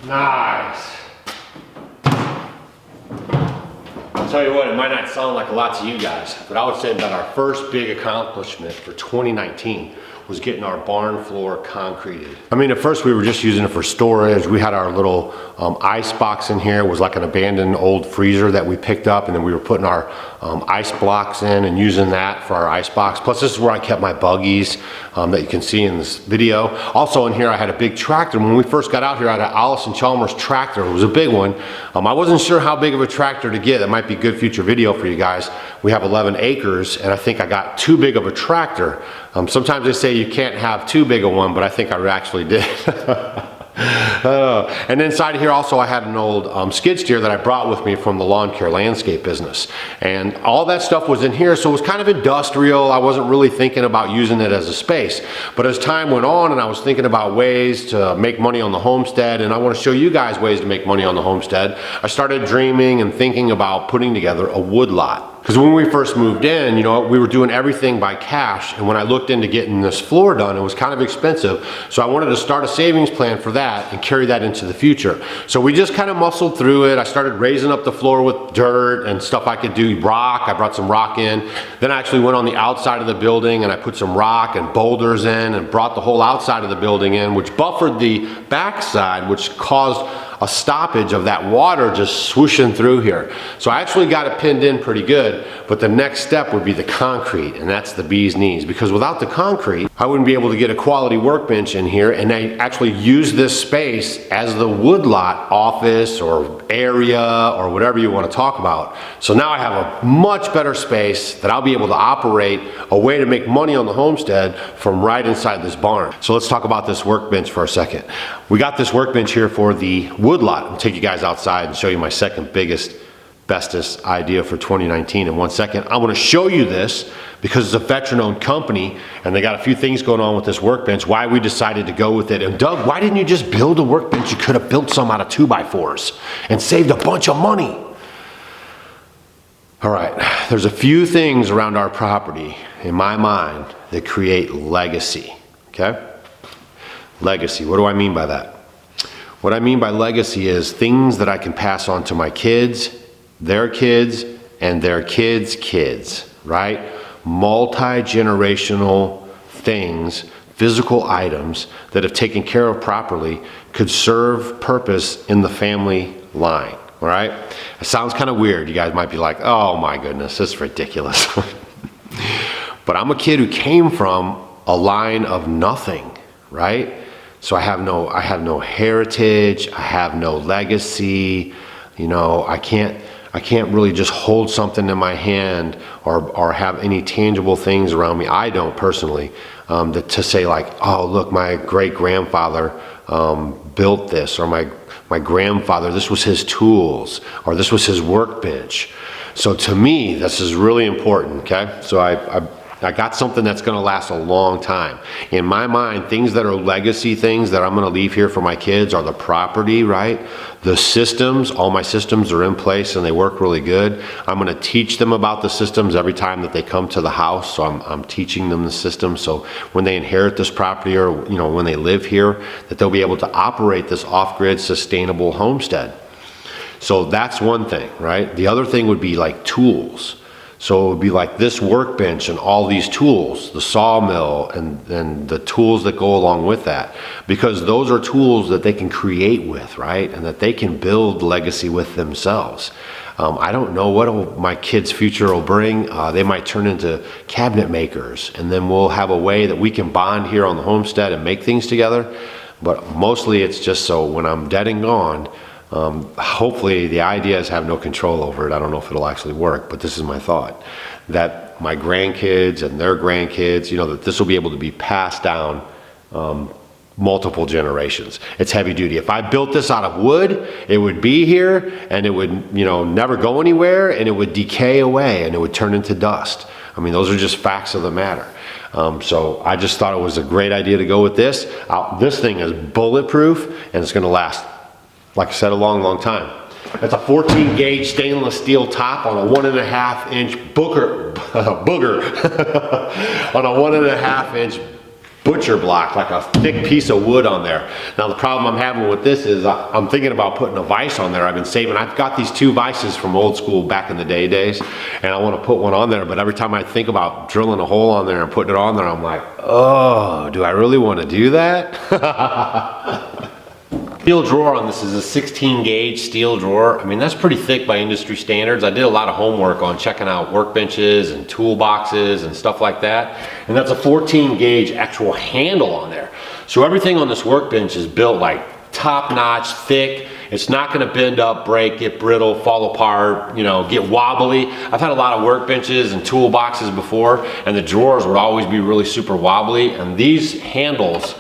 Nice. I'll tell you what, it might not sound like a lot to you guys, but I would say that our first big accomplishment for 2019 was getting our barn floor concreted. I mean, at first we were just using it for storage. We had our little ice box in here. It was like an abandoned old freezer that we picked up, and then we were putting our ice blocks in and using that for our ice box. Plus, this is where I kept my buggies that you can see in this video. Also in here, I had a big tractor. When we first got out here, I had an Allison Chalmers tractor. It was a big one. I wasn't sure how big of a tractor to get. That might be a good future video for you guys. We have 11 acres, and I think I got too big of a tractor. Sometimes they say you can't have too big of one, but I think I actually did. And inside of here also I had an old skid steer that I brought with me from the lawn care landscape business, and all that stuff was in here, so it was kind of industrial. I wasn't really thinking about using it as a space, but as time went on and I was thinking about ways to make money on the homestead, and I want to show you guys ways to make money on the homestead, I started dreaming and thinking about putting together a woodlot. Because when we first moved in, you know, we were doing everything by cash, and when I looked into getting this floor done, it was kind of expensive, so I wanted to start a savings plan for that and carry that into the future. So we just kind of muscled through it. I started raising up the floor with dirt and stuff I could do, rock. I brought some rock in. Then I actually went on the outside of the building and I put some rock and boulders in and brought the whole outside of the building in, which buffered the backside, which caused a stoppage of that water just swooshing through here. So I actually got it pinned in pretty good, but the next step would be the concrete, and that's the bee's knees, because without the concrete, I wouldn't be able to get a quality workbench in here, and I actually use this space as the woodlot office or area or whatever you want to talk about. So now I have a much better space that I'll be able to operate a way to make money on the homestead from right inside this barn. So let's talk about this workbench for a second. We got this workbench here for the woodlot. I'll take you guys outside and show you my second biggest, bestest idea for 2019 in 1 second. I want to show you this because it's a veteran-owned company and they got a few things going on with this workbench, why we decided to go with it. And Doug, why didn't you just build a workbench? You could have built some out of 2x4s and saved a bunch of money. All right, there's a few things around our property in my mind that create legacy, okay? Legacy, what do I mean by that? What I mean by legacy is things that I can pass on to my kids, their kids, and their kids' kids, right? Multi-generational things, physical items that if taken care of properly could serve purpose in the family line, all right? It sounds kind of weird. You guys might be like, oh my goodness, this is ridiculous. But I'm a kid who came from a line of nothing, right? So I have no heritage, I have no legacy, you know, I can't really just hold something in my hand or have any tangible things around me. I don't personally, to say like, oh look, my great grandfather built this, or my grandfather, this was his tools, or this was his workbench. So to me, this is really important, okay? So I got something that's gonna last a long time. In my mind, things that are legacy things that I'm gonna leave here for my kids are the property, right? The systems, all my systems are in place and they work really good. I'm gonna teach them about the systems every time that they come to the house. So I'm teaching them the systems. So when they inherit this property, or you know, when they live here, that they'll be able to operate this off-grid sustainable homestead. So that's one thing, right? The other thing would be like tools. So it would be like this workbench and all these tools, the sawmill and the tools that go along with that, because those are tools that they can create with, right? And that they can build legacy with themselves. I don't know what my kids' future will bring. They might turn into cabinet makers, and then we'll have a way that we can bond here on the homestead and make things together. But mostly it's just so when I'm dead and gone, hopefully the ideas have no control over it. I don't know if it'll actually work, but this is my thought, that my grandkids and their grandkids, you know, that this will be able to be passed down multiple generations. It's heavy duty. If I built this out of wood, it would be here and it would, you know, never go anywhere, and it would decay away and it would turn into dust. I mean, those are just facts of the matter. So I just thought it was a great idea to go with this. This thing is bulletproof and it's going to last, like I said, a long, long time. It's a 14 gauge stainless steel top on a 1.5 inch booger on a 1.5 inch butcher block, like a thick piece of wood on there. Now the problem I'm having with this is I'm thinking about putting a vise on there. I've been saving, I've got these 2 vices from old school back in the days, and I want to put one on there, but every time I think about drilling a hole on there and putting it on there, I'm like, oh, do I really want to do that? Steel drawer on this is a 16 gauge steel drawer. I mean, that's pretty thick by industry standards. I did a lot of homework on checking out workbenches and toolboxes and stuff like that. And that's a 14 gauge actual handle on there. So everything on this workbench is built like top notch, thick. It's not gonna bend up, break, get brittle, fall apart, you know, get wobbly. I've had a lot of workbenches and toolboxes before, and the drawers would always be really super wobbly. And these handles,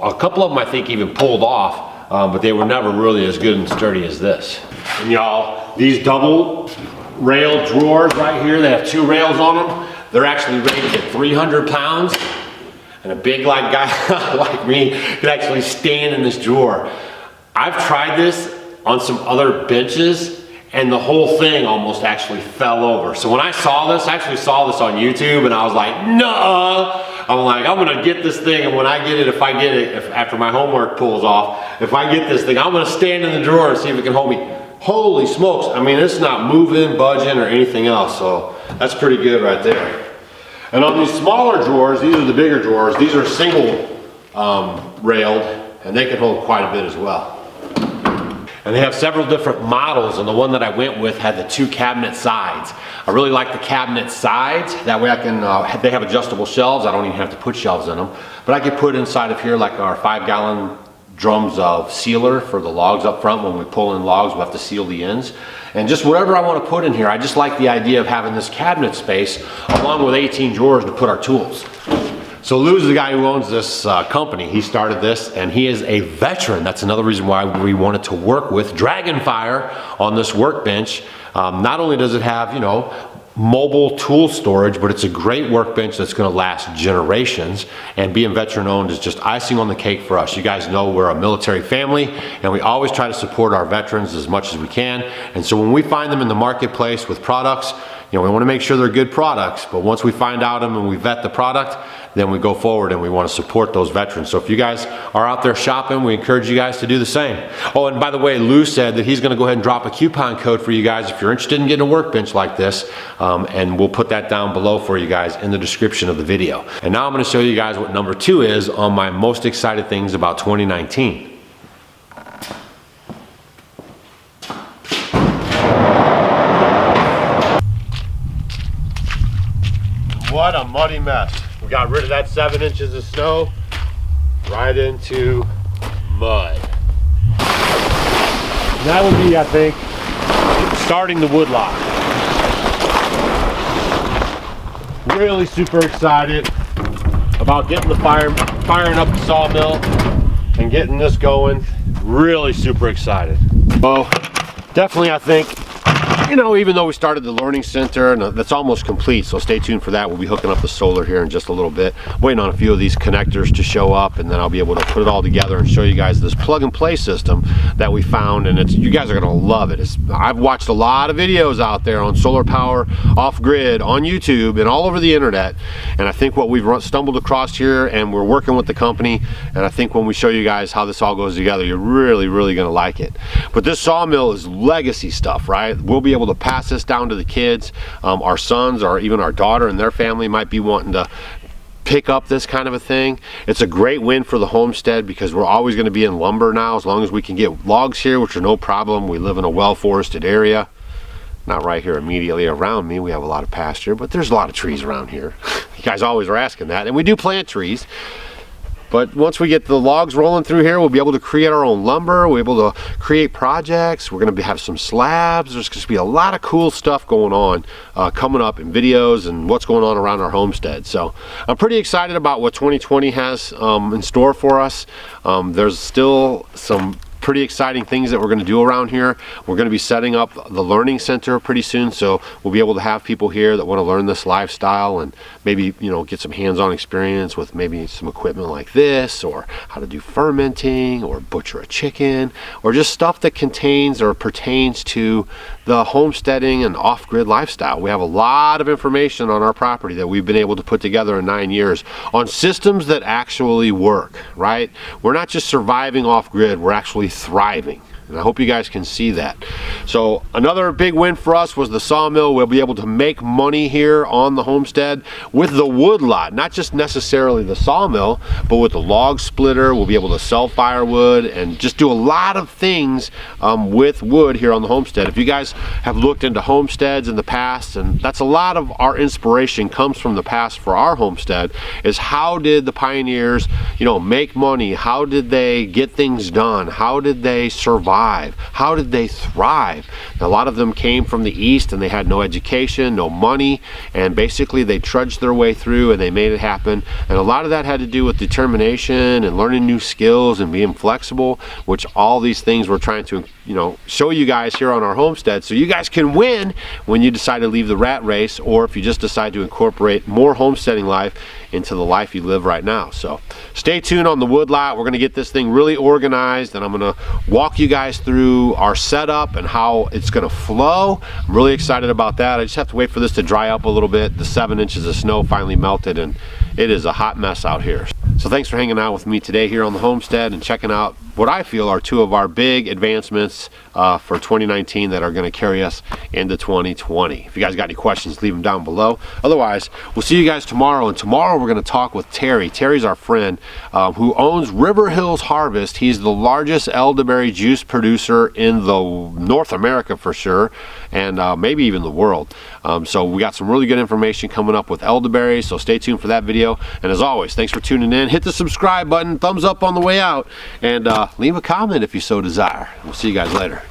a couple of them I think even pulled off, but they were never really as good and sturdy as this. And y'all, these double rail drawers right here, they have 2 rails on them. They're actually rated at 300 pounds. And a big like guy like me could actually stand in this drawer. I've tried this on some other benches, and the whole thing almost actually fell over. So when I saw this, I actually saw this on YouTube, and I was like, no. I'm like, I'm gonna get this thing, and when I get it, if I get it, after my homework pulls off, if I get this thing, I'm gonna stand in the drawer and see if it can hold me. Holy smokes, I mean, it's not moving, budging, or anything else, so that's pretty good right there. And on these smaller drawers, these are the bigger drawers, these are single railed, and they can hold quite a bit as well. And they have several different models, and the one that I went with had the 2 cabinet sides. I really like the cabinet sides. That way I can, they have adjustable shelves. I don't even have to put shelves in them. But I could put inside of here like our 5-gallon drums of sealer for the logs up front. When we pull in logs, we'll have to seal the ends. And just whatever I want to put in here, I just like the idea of having this cabinet space along with 18 drawers to put our tools. So Lou's the guy who owns this company. He started this, and he is a veteran. That's another reason why we wanted to work with Dragonfire on this workbench. Not only does it have, you know, mobile tool storage, but it's a great workbench that's gonna last generations, and being veteran owned is just icing on the cake for us. You guys know we're a military family, and we always try to support our veterans as much as we can. And so when we find them in the marketplace with products, you know, we want to make sure they're good products, but once we find out them and we vet the product, then we go forward and we want to support those veterans. So if you guys are out there shopping, we encourage you guys to do the same. Oh, and by the way, Lou said that he's going to go ahead and drop a coupon code for you guys if you're interested in getting a workbench like this, and we'll put that down below for you guys in the description of the video. And now I'm going to show you guys what number 2 is on my most excited things about 2019. What a muddy mess. We got rid of that 7 inches of snow right into mud. And that would be, I think, starting the woodlot. Really super excited about getting the firing up the sawmill and getting this going. Really super excited. So definitely, I think, you know, even though we started the learning center, and that's almost complete, so stay tuned for that. We'll be hooking up the solar here in just a little bit. Waiting on a few of these connectors to show up, and then I'll be able to put it all together and show you guys this plug and play system that we found, and you guys are gonna love it. I've watched a lot of videos out there on solar power off grid on YouTube and all over the internet, and I think what we've stumbled across here, and we're working with the company, and I think when we show you guys how this all goes together, you're really gonna like it. But this sawmill is legacy stuff, right? We'll be able to pass this down to the kids. Our sons, or even our daughter and their family might be wanting to pick up this kind of a thing. It's a great win for the homestead because we're always going to be in lumber now, as long as we can get logs here, which are no problem. We live in a well-forested area. Not right here immediately around me. We have a lot of pasture, but there's a lot of trees around here. You guys always are asking that, and we do plant trees. But once we get the logs rolling through here, we'll be able to create our own lumber. We'll be able to create projects. We're going to have some slabs. There's going to be a lot of cool stuff going on coming up in videos and what's going on around our homestead. So I'm pretty excited about what 2020 has in store for us. There's still some pretty exciting things that we're going to do around here. We're going to be setting up the learning center pretty soon, so we'll be able to have people here that want to learn this lifestyle and maybe, you know, get some hands-on experience with maybe some equipment like this, or how to do fermenting, or butcher a chicken, or just stuff that contains or pertains to the homesteading and off-grid lifestyle. We have a lot of information on our property that we've been able to put together in 9 years on systems that actually work, right? We're not just surviving off-grid, we're actually thriving. And I hope you guys can see that. So another big win for us was the sawmill. We'll be able to make money here on the homestead with the woodlot, not just necessarily the sawmill, but with the log splitter. We'll be able to sell firewood and just do a lot of things with wood here on the homestead. If you guys have looked into homesteads in the past, and that's a lot of our inspiration comes from the past for our homestead, is how did the pioneers, you know, make money? How did they get things done? How did they survive? How did they thrive? A lot of them came from the East and they had no education, no money, and basically they trudged their way through and they made it happen. And a lot of that had to do with determination and learning new skills and being flexible, which all these things we're trying to, you know, show you guys here on our homestead, so you guys can win when you decide to leave the rat race, or if you just decide to incorporate more homesteading life into the life you live right now. So stay tuned on the woodlot. We're going to get this thing really organized, and I'm going to walk you guys through our setup and how it's going to flow. I'm really excited about that. I just have to wait for this to dry up a little bit. The 7 inches of snow finally melted, and it is a hot mess out here. So thanks for hanging out with me today here on the homestead and checking out what I feel are 2 of our big advancements for 2019 that are going to carry us into 2020. If you guys got any questions, leave them down below. Otherwise, we'll see you guys tomorrow, and tomorrow we're going to talk with Terry. Terry's our friend who owns River Hills Harvest. He's the largest elderberry juice producer in the North America for sure, and maybe even the world. So we got some really good information coming up with elderberries, so stay tuned for that video. And as always, thanks for tuning in. Hit the subscribe button, thumbs up on the way out, and leave a comment if you so desire. We'll see you guys later.